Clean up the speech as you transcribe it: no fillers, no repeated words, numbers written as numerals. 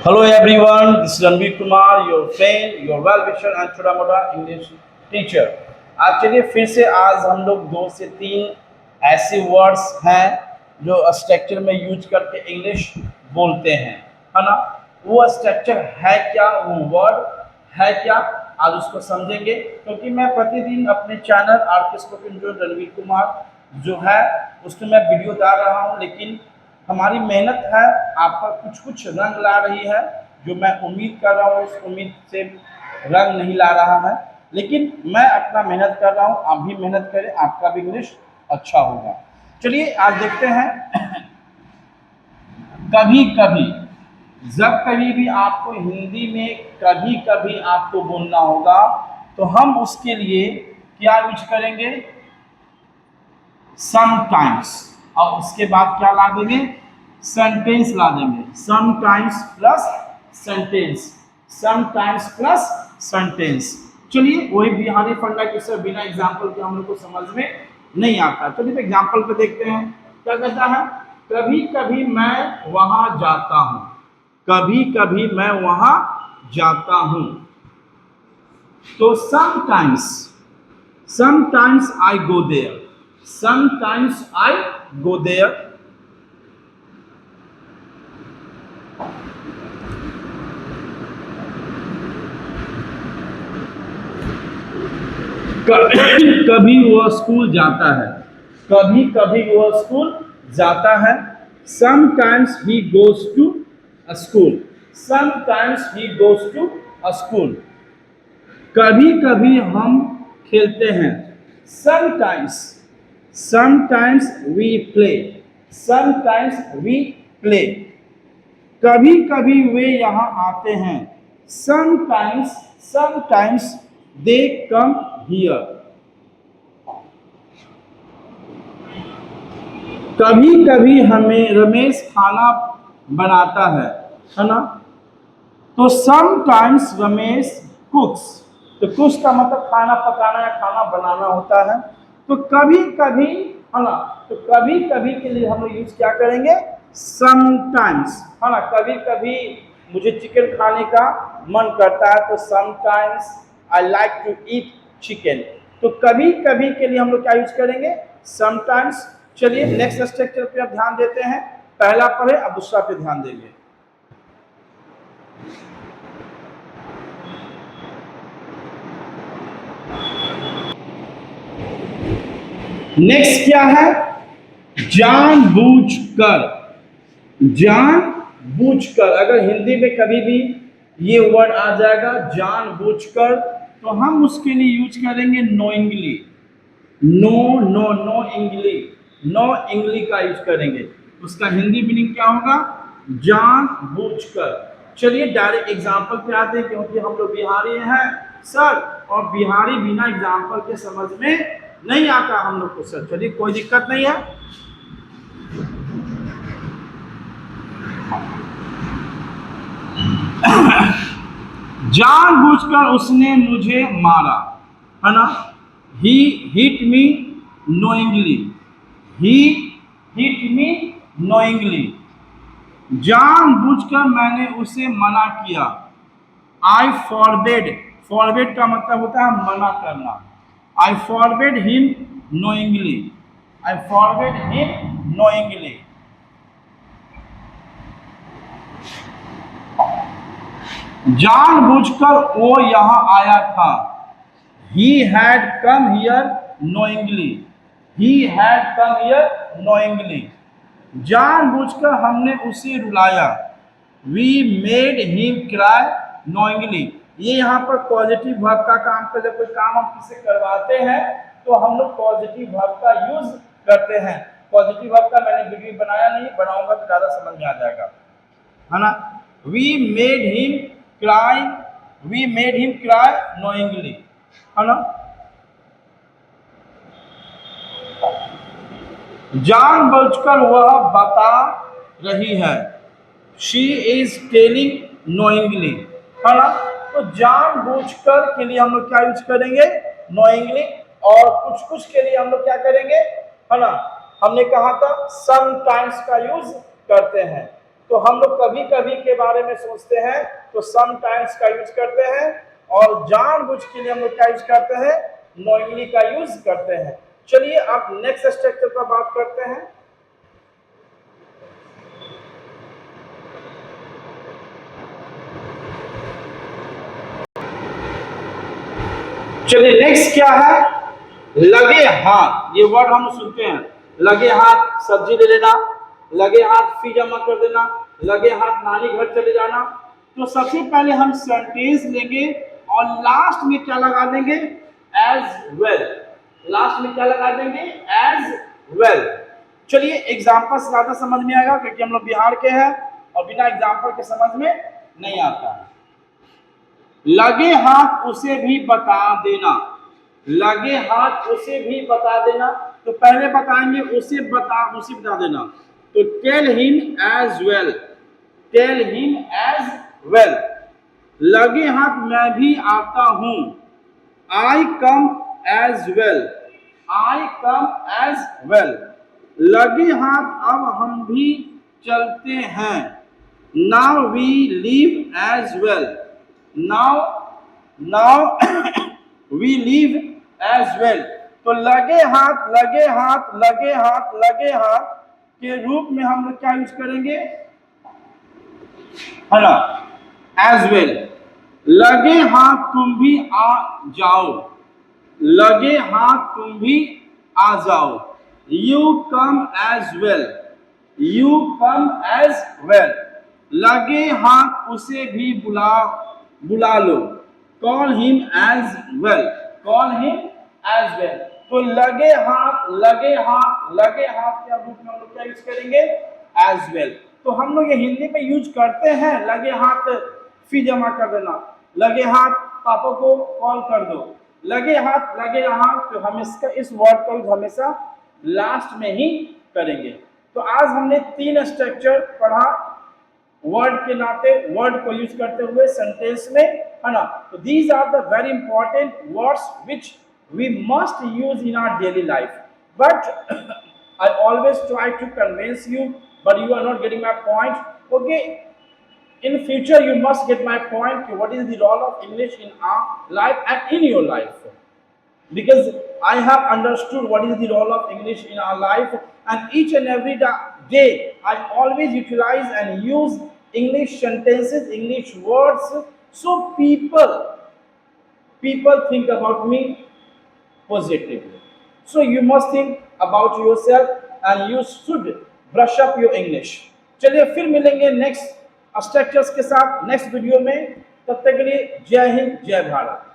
Hello everyone, this is Ranveer Kumar, your friend, your well-wisher and छोटा मोटा English teacher. आज चलिए फिर से आज हम लोग 2 से 3 ऐसे वर्ड्स हैं जो स्ट्रक्चर में यूज करके इंग्लिश बोलते हैं, है ना। वो स्ट्रक्चर है क्या, वो वर्ड है क्या, आज उसको समझेंगे। क्योंकि मैं प्रतिदिन अपने चैनल आर स्पोकन जो रणवीर कुमार जो है उसमें मैं वीडियो डाल रहा हूँ, लेकिन हमारी मेहनत है आपका कुछ कुछ रंग ला रही है, जो मैं उम्मीद कर रहा हूँ उस उम्मीद से रंग नहीं ला रहा है। लेकिन मैं अपना मेहनत कर रहा हूँ, आप भी मेहनत करें, आपका भी इंग्लिश अच्छा होगा। चलिए आज देखते हैं। कभी कभी, जब कभी भी आपको हिंदी में कभी कभी आपको बोलना होगा तो हम उसके लिए क्या यूज करेंगे, समटाइम्स। और उसके बाद क्या ला देंगे, सेंटेंस ला देंगे। Sometimes plus sentence, sometimes plus sentence. चलिए वही बिहारी फंडा के सर बिना एग्जाम्पल के हम लोग को समझ में नहीं आता। चलिए एग्जाम्पल पे देखते हैं क्या कहता है। कभी कभी मैं वहां जाता हूं, कभी कभी मैं वहां जाता हूं। तो sometimes, sometimes I go there, sometimes I go there। कभी वह स्कूल जाता है, कभी कभी वह स्कूल जाता है। sometimes he goes to a school, sometimes he goes to a school। कभी कभी हम खेलते हैं, sometimes, sometimes we play, sometimes we play। कभी कभी वे यहाँ आते हैं, sometimes, sometimes they come here। कभी कभी हमें रमेश खाना बनाता है ना। तो समटाइम्स रमेश कुक्स। तो कुक्स का मतलब खाना पकाना या खाना बनाना होता है। तो कभी कभी, है ना, तो कभी कभी के लिए हम लोग यूज क्या करेंगे, समटाइम्स, है ना। कभी कभी मुझे चिकन खाने का मन करता है, तो sometimes I like to eat chicken. तो कभी कभी के लिए हम लोग क्या यूज करेंगे, समटाइम्स। चलिए नेक्स्ट स्ट्रक्चर पे अब ध्यान देते हैं। पहला पढ़े, अब दूसरा पे ध्यान देंगे। नेक्स्ट क्या है, जानबूझकर। जानबूझकर, अगर हिंदी में कभी भी ये वर्ड आ जाएगा जानबूझकर, तो हम उसके लिए यूज करेंगे knowingly. No no knowingly, knowingly का यूज करेंगे। उसका हिंदी मीनिंग क्या होगा, जानबूझकर। चलिए डायरेक्ट एग्जाम्पल पे आते हैं, क्योंकि हम लोग बिहारी हैं सर, और बिहारी बिना एग्जाम्पल के समझ में नहीं आता हम लोग को सर। चलिए कोई दिक्कत नहीं है। जानबूझकर उसने मुझे मारा, है ना। ही हिट मी नोइंगली, ही हिट मी नोइंगली। जानबूझकर मैंने उसे मना किया। आई फॉरबेड, फॉरबेड का मतलब होता है मना करना। आई फॉरबेड हिम नोइंगली, आई फॉरबेड हिम नोइंगली। जानबूझकर वो यहाँ आया था। He had come here knowingly, he had come here knowingly। जानबूझकर हमने उसे रुलाया। We made him cry knowingly। ये यहाँ पर पॉजिटिव वर्ब का काम कर, जब कोई काम हम किसी करवाते हैं तो हम लोग पॉजिटिव वर्ब का यूज करते हैं। पॉजिटिव वर्ब का मैंने वीडियो बनाया नहीं, बनाऊंगा तो ज्यादा समझ में आ जाएगा, है ना। We made him cry, we made him cry knowingly, है ना। जानबूझकर वह बता रही है। शी इज टेलिंग नोइंगली, है ना। तो जानबूझकर के लिए हम लोग क्या यूज करेंगे, नोइंगली। और कुछ कुछ के लिए हम लोग क्या करेंगे, है ना, हमने कहा था समटाइम्स का यूज करते हैं। तो हम लोग कभी कभी के बारे में सोचते हैं तो समटाइम्स का यूज करते हैं, और जानबूझ के लिए हम लोग क्या यूज करते हैं, नॉइंगली का यूज करते हैं। चलिए आप नेक्स्ट स्ट्रक्चर पर बात करते हैं। चलिए नेक्स्ट क्या है, लगे हाथ। ये वर्ड हम सुनते हैं, लगे हाथ सब्जी ले लेना, लगे हाथ फी जमा कर देना, लगे हाथ नानी घर चले जाना। तो सबसे पहले हम सेंटेंस लेंगे और लास्ट में क्या लगा देंगे, एज वेल। लास्ट में क्या लगा देंगे, एज वेल। चलिए एग्जाम्पल से ज्यादा समझ में आएगा, क्योंकि हम लोग बिहार के हैं और बिना एग्जाम्पल के समझ में नहीं आता है। लगे हाथ उसे भी बता देना, लगे हाथ उसे भी बता देना। तो पहले बताएंगे उसे बता देना, तो tell him as well, tell him as well. लगे हाथ मैं भी आता हूं, I come as well, I come as well. लगे हाथ अब हम भी चलते हैं, now we leave as well, now we leave as well. तो लगे हाथ लगे हाथ लगे हाथ लगे हाथ के रूप में हम लोग क्या यूज करेंगे, है ना, एज वेल। लगे हाथ तुम भी आ जाओ, लगे हाथ तुम भी आ जाओ, you come as well, you come as well. लगे हाथ उसे भी बुला लो, call him as well, call him as well. तो लगे हाथ लगे हाथ लगे हाथ के रूप में हम लोग क्या यूज करेंगे, एज वेल। तो हम लोग ये हिंदी में यूज करते हैं, लगे हाथ फी जमा कर देना, लगे हाथ पापा को कॉल कर दो, लगे हाथ। तो हम इसका इस वर्ड का यूज हमेशा लास्ट में ही करेंगे। तो आज हमने 3 स्ट्रक्चर पढ़ा वर्ड के नाते, वर्ड को यूज करते हुए सेंटेंस में, है ना। तो these are the very important words which we must use in our daily life, but I always try to convince you, but you are not getting my point. Okay, in future you must get my point. What is the role of English in our life and in your life? Because I have understood what is the role of English in our life, and each and every day I always utilize and use English sentences, English words, so people think about me positively. So you must think about yourself and you should brush up your English. चलिए फिर मिलेंगे next structures के साथ next video में। तब तक के लिए जय हिंद जय भारत।